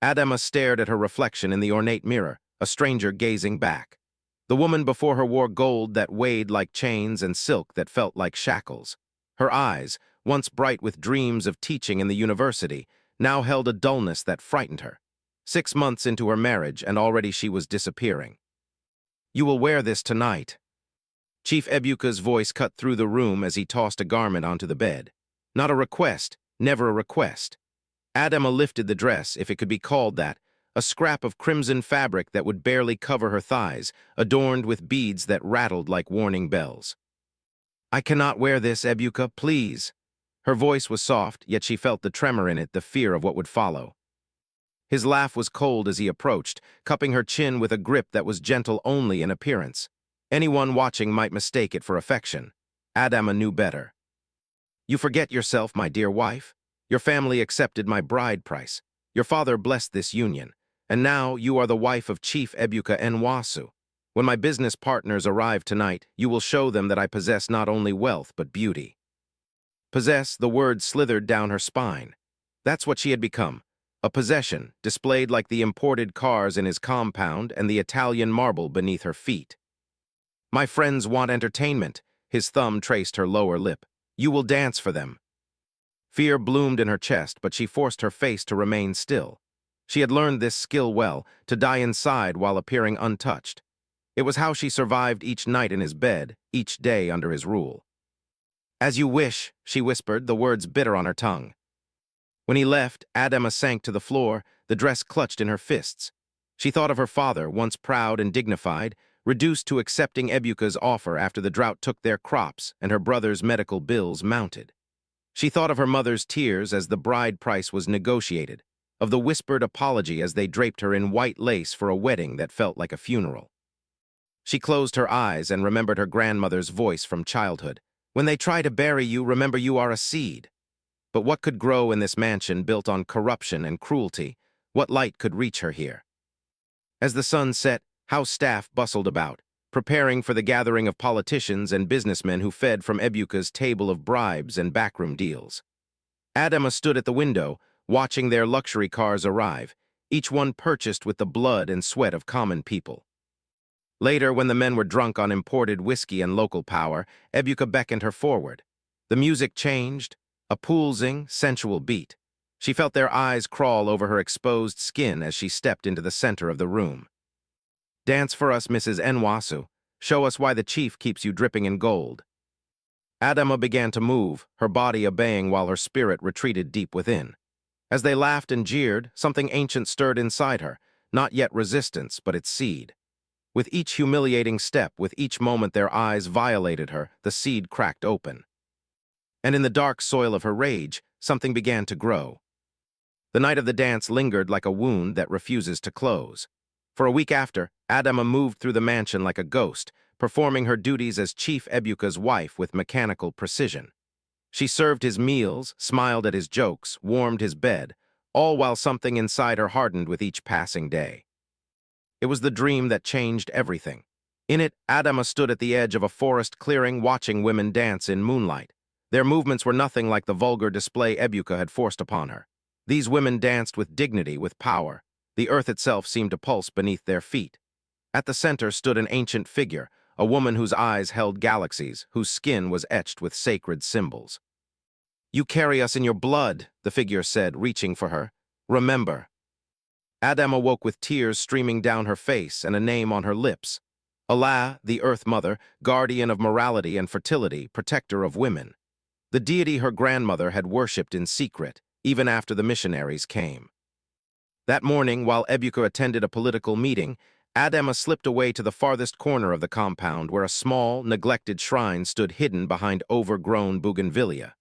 Adamma stared at her reflection in the ornate mirror, a stranger gazing back. The woman before her wore gold that weighed like chains and silk that felt like shackles. Her eyes, once bright with dreams of teaching in the university, now held a dullness that frightened her. 6 months into her marriage, and already she was disappearing. "You will wear this tonight." Chief Ebuka's voice cut through the room as he tossed a garment onto the bed. Not a request, never a request. Adamma lifted the dress, if it could be called that, a scrap of crimson fabric that would barely cover her thighs, adorned with beads that rattled like warning bells. "I cannot wear this, Ebuka, please." Her voice was soft, yet she felt the tremor in it, the fear of what would follow. His laugh was cold as he approached, cupping her chin with a grip that was gentle only in appearance. Anyone watching might mistake it for affection. Adamma knew better. "You forget yourself, my dear wife. Your family accepted my bride price. Your father blessed this union. And now you are the wife of Chief Ebuka Nwasu. When my business partners arrive tonight, you will show them that I possess not only wealth but beauty." Possess, the word slithered down her spine. That's what she had become. A possession, displayed like the imported cars in his compound and the Italian marble beneath her feet. "My friends want entertainment." His thumb traced her lower lip. "You will dance for them." Fear bloomed in her chest, but she forced her face to remain still. She had learned this skill well, to die inside while appearing untouched. It was how she survived each night in his bed, each day under his rule. "As you wish," she whispered, the words bitter on her tongue. When he left, Adamma sank to the floor, the dress clutched in her fists. She thought of her father, once proud and dignified, reduced to accepting Ebuka's offer after the drought took their crops and her brother's medical bills mounted. She thought of her mother's tears as the bride price was negotiated, of the whispered apology as they draped her in white lace for a wedding that felt like a funeral. She closed her eyes and remembered her grandmother's voice from childhood. "When they try to bury you, remember you are a seed." But what could grow in this mansion built on corruption and cruelty? What light could reach her here? As the sun set, house staff bustled about, preparing for the gathering of politicians and businessmen who fed from Ebuka's table of bribes and backroom deals. Adamma stood at the window, watching their luxury cars arrive, each one purchased with the blood and sweat of common people. Later, when the men were drunk on imported whiskey and local power, Ebuka beckoned her forward. The music changed, a pulsing, sensual beat. She felt their eyes crawl over her exposed skin as she stepped into the center of the room. "Dance for us, Mrs. Nwasu. Show us why the chief keeps you dripping in gold." Adamma began to move, her body obeying while her spirit retreated deep within. As they laughed and jeered, something ancient stirred inside her, not yet resistance, but its seed. With each humiliating step, with each moment their eyes violated her, the seed cracked open. And in the dark soil of her rage, something began to grow. The night of the dance lingered like a wound that refuses to close. For a week after, Adamma moved through the mansion like a ghost, performing her duties as Chief Ebuka's wife with mechanical precision. She served his meals, smiled at his jokes, warmed his bed, all while something inside her hardened with each passing day. It was the dream that changed everything. In it, Adamma stood at the edge of a forest clearing watching women dance in moonlight. Their movements were nothing like the vulgar display Ebuka had forced upon her. These women danced with dignity, with power. The earth itself seemed to pulse beneath their feet. At the center stood an ancient figure, a woman whose eyes held galaxies, whose skin was etched with sacred symbols. "You carry us in your blood," the figure said, reaching for her. "Remember." Adamma woke with tears streaming down her face and a name on her lips. Allah, the Earth Mother, guardian of morality and fertility, protector of women. The deity her grandmother had worshipped in secret, even after the missionaries came. That morning, while Ebuka attended a political meeting, Adamma slipped away to the farthest corner of the compound where a small, neglected shrine stood hidden behind overgrown bougainvillea.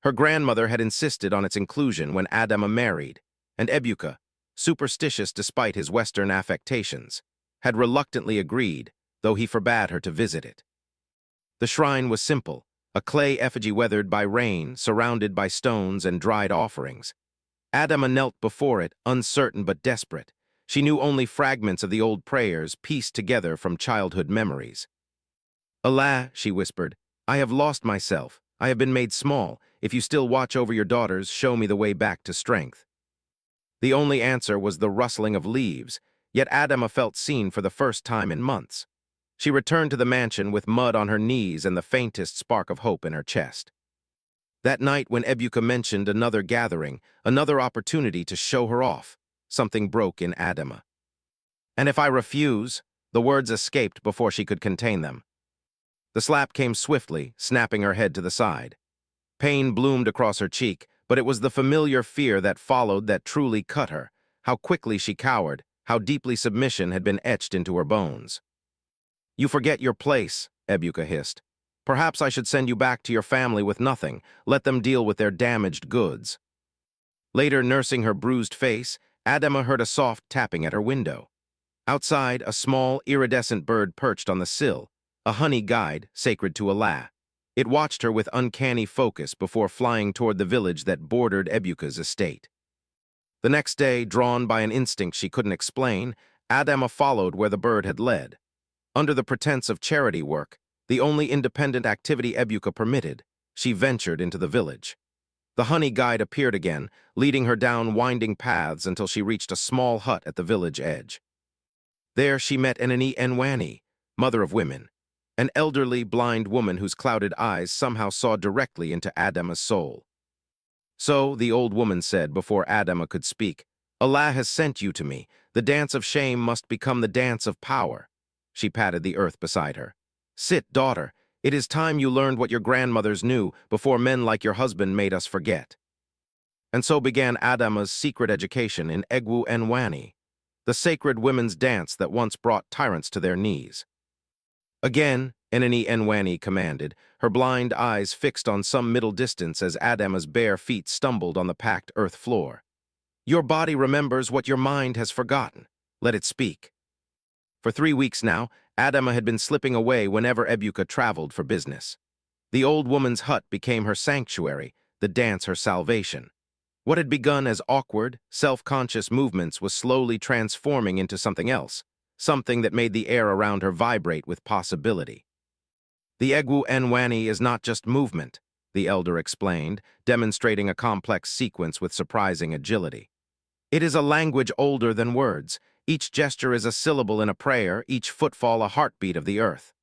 Her grandmother had insisted on its inclusion when Adamma married, and Ebuka, superstitious despite his Western affectations, had reluctantly agreed, though he forbade her to visit it. The shrine was simple, a clay effigy weathered by rain, surrounded by stones and dried offerings. Adamma knelt before it, uncertain but desperate. She knew only fragments of the old prayers pieced together from childhood memories. "Allah," she whispered, "I have lost myself. I have been made small. If you still watch over your daughters, show me the way back to strength." The only answer was the rustling of leaves, yet Adamma felt seen for the first time in months. She returned to the mansion with mud on her knees and the faintest spark of hope in her chest. That night when Ebuka mentioned another gathering, another opportunity to show her off, something broke in Adamma. "And if I refuse?" The words escaped before she could contain them. The slap came swiftly, snapping her head to the side. Pain bloomed across her cheek, but it was the familiar fear that followed that truly cut her. How quickly she cowered, how deeply submission had been etched into her bones. "You forget your place," Ebuka hissed. "Perhaps I should send you back to your family with nothing, let them deal with their damaged goods." Later, nursing her bruised face, Adamma heard a soft tapping at her window. Outside, a small, iridescent bird perched on the sill, a honey guide sacred to Allah. It watched her with uncanny focus before flying toward the village that bordered Ebuka's estate. The next day, drawn by an instinct she couldn't explain, Adamma followed where the bird had led. Under the pretense of charity work, the only independent activity Ebuka permitted, she ventured into the village. The honey guide appeared again, leading her down winding paths until she reached a small hut at the village edge. There she met Egwu Nwanyi, mother of women, an elderly, blind woman whose clouded eyes somehow saw directly into Adamma's soul. "So," the old woman said before Adamma could speak, "Allah has sent you to me. The dance of shame must become the dance of power." She patted the earth beside her. "Sit, daughter. It is time you learned what your grandmothers knew before men like your husband made us forget." And so began Adamma's secret education in Egwu Nwanyi, the sacred women's dance that once brought tyrants to their knees. Again, Egwu Nwanyi commanded, her blind eyes fixed on some middle distance as Adamma's bare feet stumbled on the packed earth floor. "Your body remembers what your mind has forgotten. Let it speak." For 3 weeks now, Adamma had been slipping away whenever Ebuka traveled for business. The old woman's hut became her sanctuary, the dance her salvation. What had begun as awkward, self-conscious movements was slowly transforming into something else, something that made the air around her vibrate with possibility. "The Egwu Nwanyi is not just movement," the elder explained, demonstrating a complex sequence with surprising agility. "It is a language older than words. Each gesture is a syllable in a prayer, each footfall a heartbeat of the earth."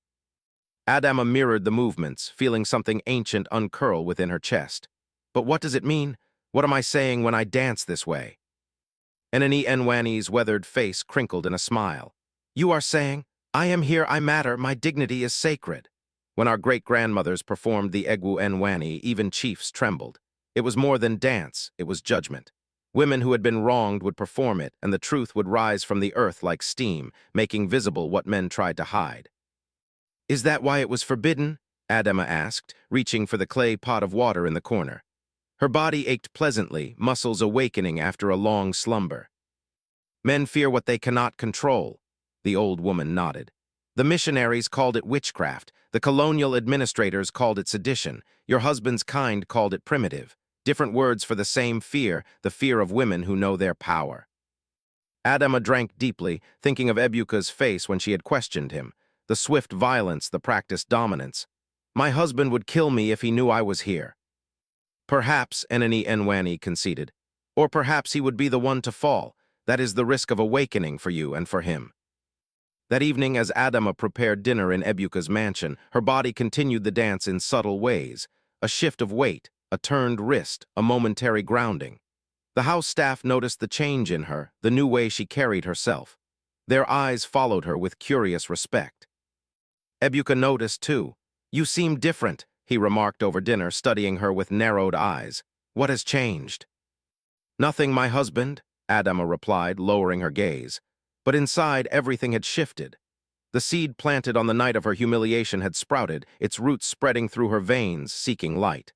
Adamma mirrored the movements, feeling something ancient uncurl within her chest. "But what does it mean? What am I saying when I dance this way?" Egwu Nwanyi's weathered face crinkled in a smile. "You are saying, I am here, I matter, my dignity is sacred." When our great-grandmothers performed the Egwu Nwanyi, even chiefs trembled. It was more than dance, it was judgment. Women who had been wronged would perform it, and the truth would rise from the earth like steam, making visible what men tried to hide. "Is that why it was forbidden?" Adamma asked, reaching for the clay pot of water in the corner. Her body ached pleasantly, muscles awakening after a long slumber. "Men fear what they cannot control," the old woman nodded. "The missionaries called it witchcraft, the colonial administrators called it sedition, your husband's kind called it primitive. Different words for the same fear, the fear of women who know their power." Adamma drank deeply, thinking of Ebuka's face when she had questioned him, the swift violence, the practiced dominance. "My husband would kill me if he knew I was here." "Perhaps," Egwu Nwanyi conceded. "Or perhaps he would be the one to fall. That is the risk of awakening for you and for him." That evening, as Adamma prepared dinner in Ebuka's mansion, her body continued the dance in subtle ways. A shift of weight, a turned wrist, a momentary grounding. The house staff noticed the change in her, the new way she carried herself. Their eyes followed her with curious respect. Ebuka noticed, too. "You seem different," he remarked over dinner, studying her with narrowed eyes. "What has changed?" "Nothing, my husband," Adamma replied, lowering her gaze. But inside, everything had shifted. The seed planted on the night of her humiliation had sprouted, its roots spreading through her veins, seeking light.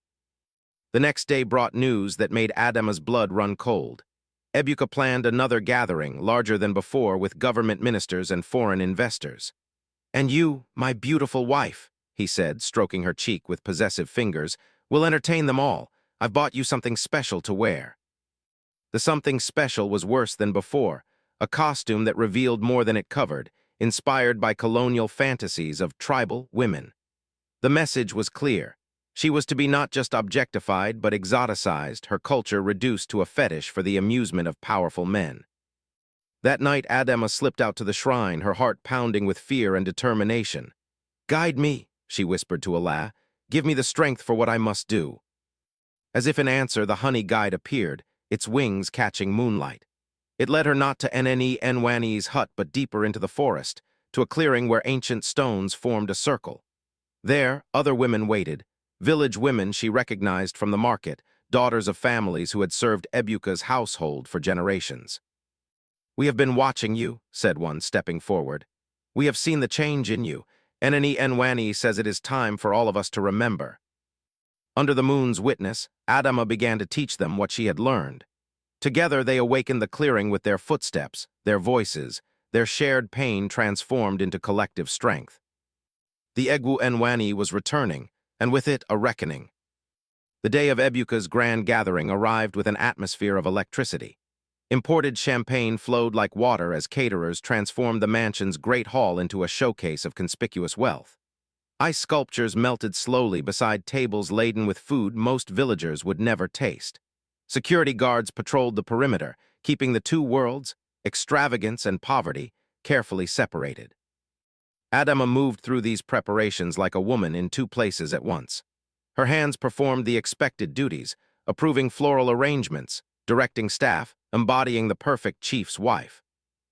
The next day brought news that made Adamma's blood run cold. Ebuka planned another gathering, larger than before, with government ministers and foreign investors. "And you, my beautiful wife," he said, stroking her cheek with possessive fingers, "will entertain them all. I've bought you something special to wear." The something special was worse than before, a costume that revealed more than it covered, inspired by colonial fantasies of tribal women. The message was clear. She was to be not just objectified but exoticized, her culture reduced to a fetish for the amusement of powerful men. That night, Adamma slipped out to the shrine, her heart pounding with fear and determination. "Guide me," she whispered to Allah. "Give me the strength for what I must do." As if in answer, the honey guide appeared, its wings catching moonlight. It led her not to Nwanyi's hut but deeper into the forest, to a clearing where ancient stones formed a circle. There, other women waited, village women she recognized from the market, daughters of families who had served Ebuka's household for generations. "We have been watching you," said one, stepping forward. "We have seen the change in you. Nwanyi says it is time for all of us to remember." Under the moon's witness, Adamma began to teach them what she had learned. Together they awakened the clearing with their footsteps, their voices, their shared pain transformed into collective strength. The Egwu Nwanyi was returning, and with it a reckoning. The day of Ebuka's grand gathering arrived with an atmosphere of electricity. Imported champagne flowed like water as caterers transformed the mansion's great hall into a showcase of conspicuous wealth. Ice sculptures melted slowly beside tables laden with food most villagers would never taste. Security guards patrolled the perimeter, keeping the two worlds, extravagance and poverty, carefully separated. Adamma moved through these preparations like a woman in two places at once. Her hands performed the expected duties, approving floral arrangements, directing staff, embodying the perfect chief's wife.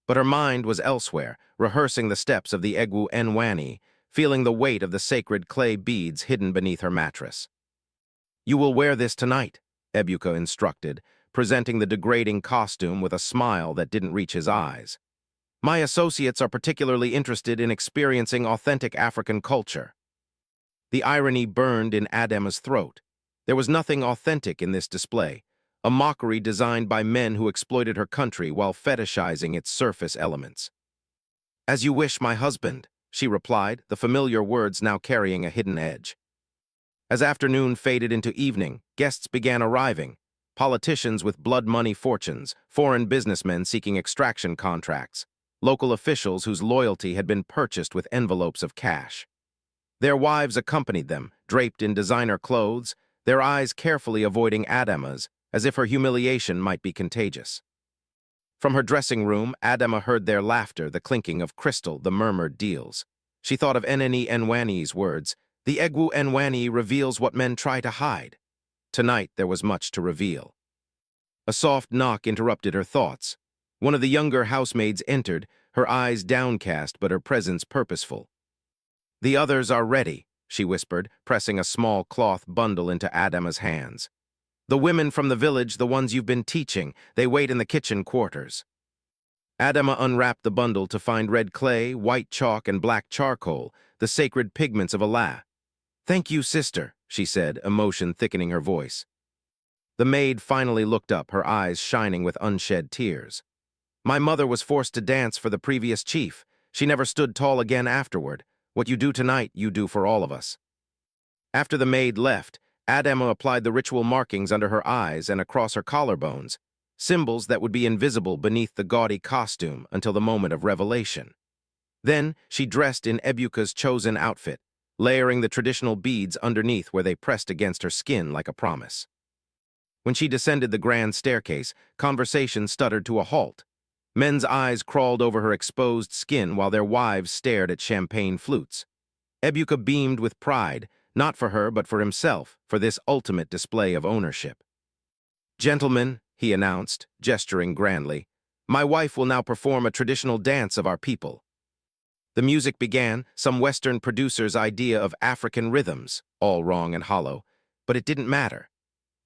But her mind was elsewhere, rehearsing the steps of the Egwu Nwanyi, feeling the weight of the sacred clay beads hidden beneath her mattress. "You will wear this tonight," Ebuka instructed, presenting the degrading costume with a smile that didn't reach his eyes. "My associates are particularly interested in experiencing authentic African culture." The irony burned in Adamma's throat. There was nothing authentic in this display, a mockery designed by men who exploited her country while fetishizing its surface elements. "As you wish, my husband," she replied, the familiar words now carrying a hidden edge. As afternoon faded into evening, guests began arriving, politicians with blood money fortunes, foreign businessmen seeking extraction contracts, local officials whose loyalty had been purchased with envelopes of cash. Their wives accompanied them, draped in designer clothes, their eyes carefully avoiding Adamma's, as if her humiliation might be contagious. From her dressing room, Adamma heard their laughter, the clinking of crystal, the murmured deals. She thought of Nwanyi's words, "The Egwu Nwanyi reveals what men try to hide." Tonight there was much to reveal. A soft knock interrupted her thoughts. One of the younger housemaids entered, her eyes downcast but her presence purposeful. "The others are ready," she whispered, pressing a small cloth bundle into Adamma's hands. "The women from the village, the ones you've been teaching, they wait in the kitchen quarters." Adamma unwrapped the bundle to find red clay, white chalk, and black charcoal, the sacred pigments of Allah. "Thank you, sister," she said, emotion thickening her voice. The maid finally looked up, her eyes shining with unshed tears. "My mother was forced to dance for the previous chief. She never stood tall again afterward. What you do tonight, you do for all of us." After the maid left, Adamma applied the ritual markings under her eyes and across her collarbones, symbols that would be invisible beneath the gaudy costume until the moment of revelation. Then she dressed in Ebuka's chosen outfit, layering the traditional beads underneath where they pressed against her skin like a promise. When she descended the grand staircase, conversation stuttered to a halt. Men's eyes crawled over her exposed skin while their wives stared at champagne flutes. Ebuka beamed with pride, not for her but for himself, for this ultimate display of ownership. "Gentlemen," he announced, gesturing grandly, "my wife will now perform a traditional dance of our people." The music began, some Western producer's idea of African rhythms, all wrong and hollow, but it didn't matter.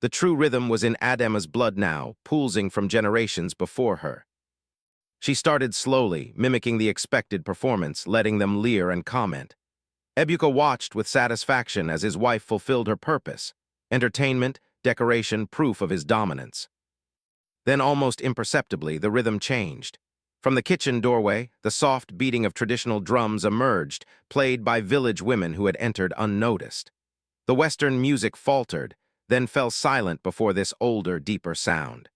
The true rhythm was in Adamma's blood now, pulsing from generations before her. She started slowly, mimicking the expected performance, letting them leer and comment. Ebuka watched with satisfaction as his wife fulfilled her purpose, entertainment, decoration, proof of his dominance. Then, almost imperceptibly, the rhythm changed. From the kitchen doorway, the soft beating of traditional drums emerged, played by village women who had entered unnoticed. The Western music faltered, then fell silent before this older, deeper sound.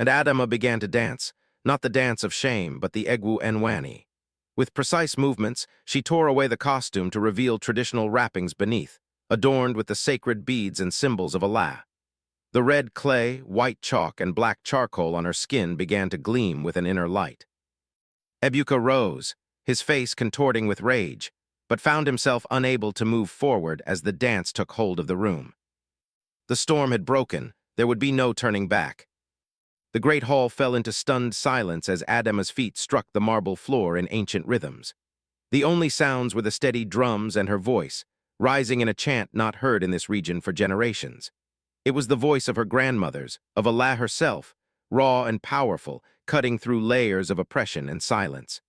And Adamma began to dance, not the dance of shame, but the Egwu Nwanyi. With precise movements, she tore away the costume to reveal traditional wrappings beneath, adorned with the sacred beads and symbols of Allah. The red clay, white chalk, and black charcoal on her skin began to gleam with an inner light. Ebuka rose, his face contorting with rage, but found himself unable to move forward as the dance took hold of the room. The storm had broken, there would be no turning back. The great hall fell into stunned silence as Adamma's feet struck the marble floor in ancient rhythms. The only sounds were the steady drums and her voice, rising in a chant not heard in this region for generations. It was the voice of her grandmothers, of Allah herself, raw and powerful, cutting through layers of oppression and silence.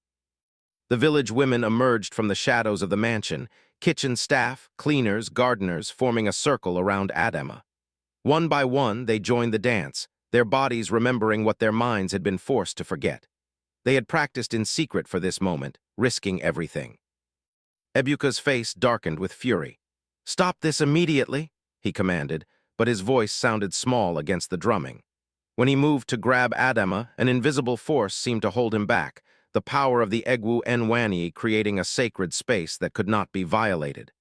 The village women emerged from the shadows of the mansion, kitchen staff, cleaners, gardeners forming a circle around Adamma. One by one, they joined the dance, their bodies remembering what their minds had been forced to forget. They had practiced in secret for this moment, risking everything. Ebuka's face darkened with fury. "Stop this immediately," he commanded, but his voice sounded small against the drumming. When he moved to grab Adamma, an invisible force seemed to hold him back, the power of the Egwu Nwanyi creating a sacred space that could not be violated.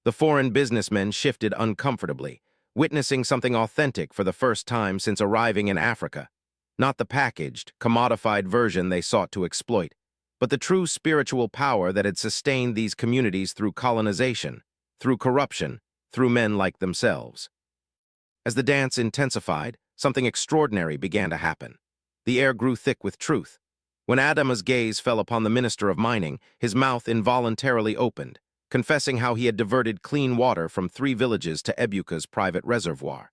The foreign businessmen shifted uncomfortably, witnessing something authentic for the first time since arriving in Africa. Not the packaged, commodified version they sought to exploit, but the true spiritual power that had sustained these communities through colonization, through corruption, through men like themselves. As the dance intensified, something extraordinary began to happen. The air grew thick with truth. When Adamma's gaze fell upon the Minister of Mining, his mouth involuntarily opened, confessing how he had diverted clean water from 3 villages to Ebuka's private reservoir.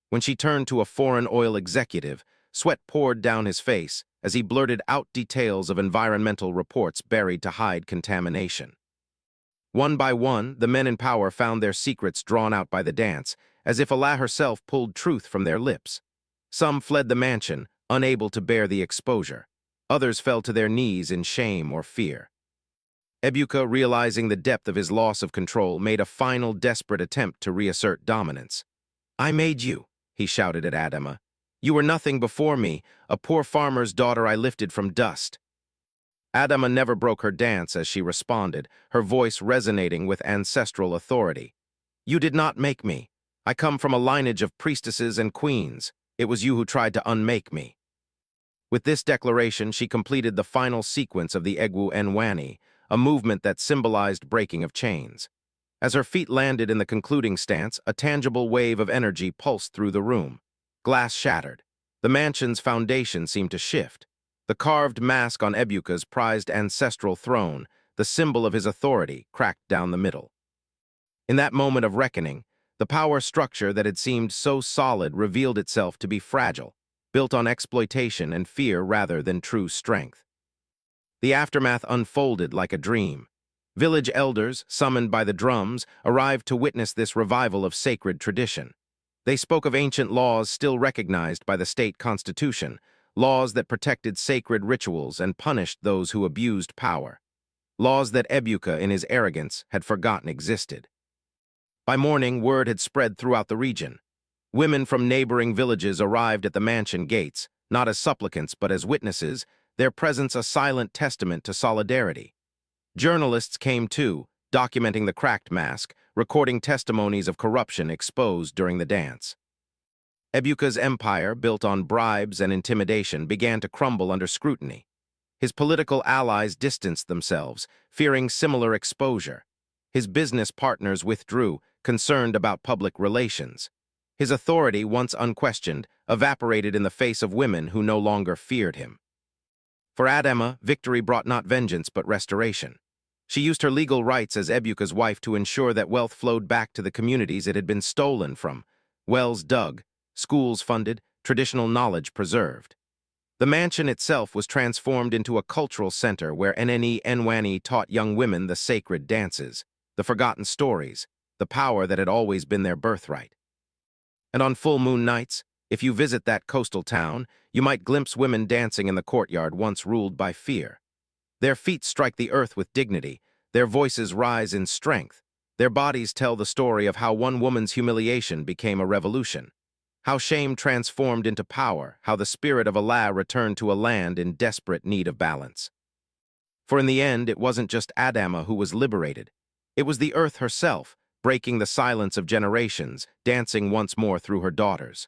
When she turned to a foreign oil executive, sweat poured down his face as he blurted out details of environmental reports buried to hide contamination. One by one, the men in power found their secrets drawn out by the dance, as if Allah herself pulled truth from their lips. Some fled the mansion, unable to bear the exposure. Others fell to their knees in shame or fear. Ebuka, realizing the depth of his loss of control, made a final desperate attempt to reassert dominance. "I made you," he shouted at Adamma. "You were nothing before me, a poor farmer's daughter I lifted from dust." Adamma never broke her dance as she responded, her voice resonating with ancestral authority. "You did not make me. I come from a lineage of priestesses and queens. It was you who tried to unmake me." With this declaration, she completed the final sequence of the Egwu Nwanyi, a movement that symbolized breaking of chains. As her feet landed in the concluding stance, a tangible wave of energy pulsed through the room. Glass shattered. The mansion's foundation seemed to shift. The carved mask on Ebuka's prized ancestral throne, the symbol of his authority, cracked down the middle. In that moment of reckoning, the power structure that had seemed so solid revealed itself to be fragile, built on exploitation and fear rather than true strength. The aftermath unfolded like a dream. Village elders, summoned by the drums, arrived to witness this revival of sacred tradition. They spoke of ancient laws still recognized by the state constitution, laws that protected sacred rituals and punished those who abused power, laws that Ebuka, in his arrogance, had forgotten existed. By morning, word had spread throughout the region. Women from neighboring villages arrived at the mansion gates, not as supplicants but as witnesses, their presence a silent testament to solidarity. Journalists came too, documenting the cracked mask, recording testimonies of corruption exposed during the dance. Ebuka's empire, built on bribes and intimidation, began to crumble under scrutiny. His political allies distanced themselves, fearing similar exposure. His business partners withdrew, concerned about public relations. His authority, once unquestioned, evaporated in the face of women who no longer feared him. For Adamma, victory brought not vengeance but restoration. She used her legal rights as Ebuka's wife to ensure that wealth flowed back to the communities it had been stolen from, wells dug, schools funded, traditional knowledge preserved. The mansion itself was transformed into a cultural center where Nneni Nwanyi taught young women the sacred dances, the forgotten stories, the power that had always been their birthright. And on full moon nights, if you visit that coastal town, you might glimpse women dancing in the courtyard once ruled by fear. Their feet strike the earth with dignity, their voices rise in strength, their bodies tell the story of how one woman's humiliation became a revolution, how shame transformed into power, how the spirit of Allah returned to a land in desperate need of balance. For in the end, it wasn't just Adamma who was liberated. It was the earth herself, breaking the silence of generations, dancing once more through her daughters.